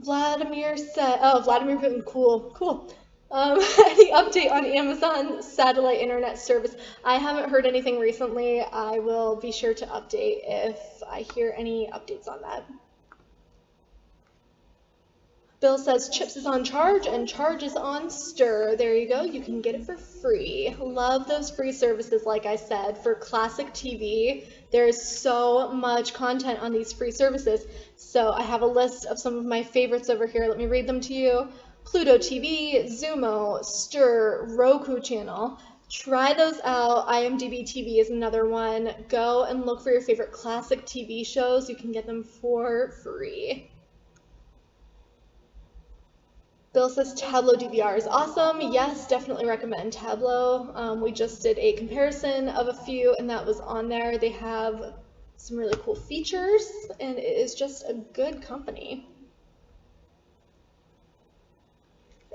Vladimir said, Vladimir Putin, cool. Any update on Amazon satellite internet service? I haven't heard anything recently. I will be sure to update if I hear any updates on that. Bill says Chips is on Charge and Charge is on Stir. There you go. You can get it for free. Love those free services, like I said, for classic TV. There's so much content on these free services. So I have a list of some of my favorites over here. Let me read them to you. Pluto TV, Zumo, Stir, Roku channel. Try those out. IMDb TV is another one. Go and look for your favorite classic TV shows. You can get them for free. Bill says Tableau DVR is awesome. Yes, definitely recommend Tableau. We just did a comparison of a few and that was on there. They have some really cool features and it is just a good company.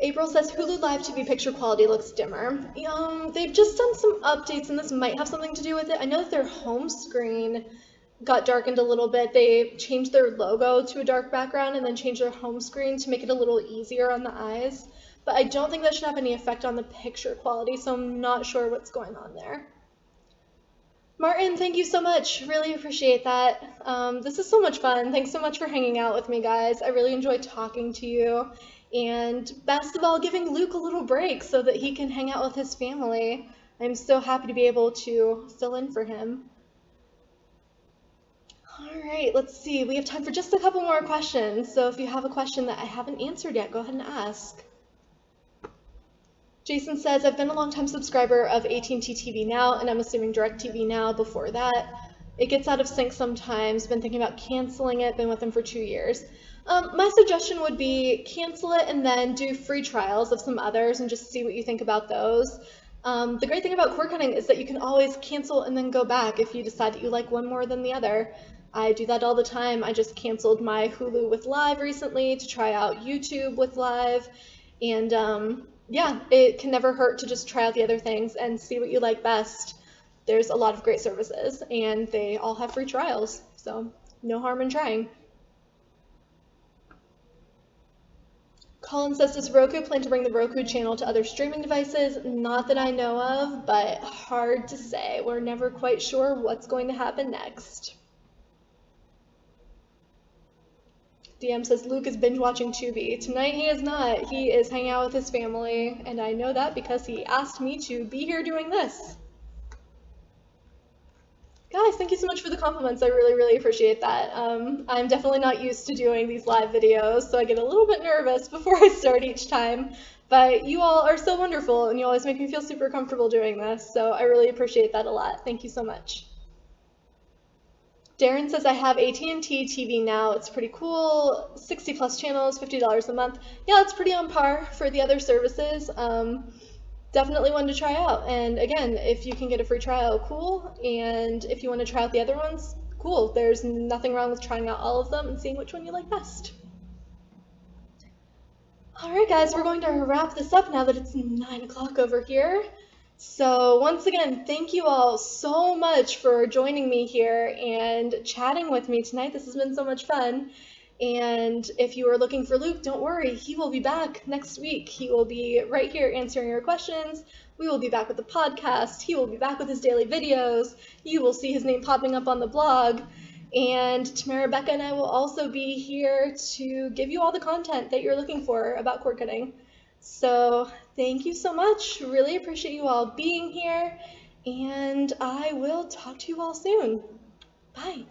A. April says Hulu Live TV picture quality looks dimmer. They've just done some updates, and this might have something to do with it. I know that their home screen got darkened a little bit. They changed their logo to a dark background and then changed their home screen to make it a little easier on the eyes. But I don't think that should have any effect on the picture quality, so I'm not sure what's going on there. Martin, thank you so much. Really appreciate that. This is so much fun. Thanks so much for hanging out with me, guys. I really enjoyed talking to you. And best of all, giving Luke a little break so that he can hang out with his family. I'm so happy to be able to fill in for him. All right, let's see. We have time for just a couple more questions. So if you have a question that I haven't answered yet, go ahead and ask. Jason says, I've been a longtime subscriber of AT&T TV Now, and I'm assuming DirecTV Now before that. It gets out of sync sometimes. Been thinking about canceling it. Been with them for 2 years. My suggestion would be cancel it and then do free trials of some others and just see what you think about those. The great thing about cord cutting is that you can always cancel and then go back if you decide that you like one more than the other. I do that all the time. I just canceled my Hulu with Live recently to try out YouTube with Live. And yeah, it can never hurt to just try out the other things and see what you like best. There's a lot of great services, and they all have free trials, so no harm in trying. Colin says, does Roku plan to bring the Roku channel to other streaming devices? Not that I know of, but hard to say. We're never quite sure what's going to happen next. DM says, Luke is binge watching Tubi. Tonight he is not. He is hanging out with his family, and I know that because he asked me to be here doing this. Guys, thank you so much for the compliments. I really, really appreciate that. I'm definitely not used to doing these live videos, so I get a little bit nervous before I start each time. But you all are so wonderful, and you always make me feel super comfortable doing this, so I really appreciate that a lot. Thank you so much. Darren says, I have AT&T TV Now. It's pretty cool. 60 plus channels, $50 a month. Yeah, it's pretty on par for the other services. Definitely one to try out. And again, if you can get a free trial, cool. And if you want to try out the other ones, cool. There's nothing wrong with trying out all of them and seeing which one you like best. All right, guys, we're going to wrap this up now that it's 9 o'clock over here. So once again, thank you all so much for joining me here and chatting with me tonight. This has been so much fun. And if you are looking for Luke, don't worry, he will be back next week. He will be right here answering your questions. We will be back with the podcast. He will be back with his daily videos. You will see his name popping up on the blog. And Tamara, Becca, and I will also be here to give you all the content that you're looking for about cord cutting. So thank you so much. Really appreciate you all being here. And I will talk to you all soon. Bye.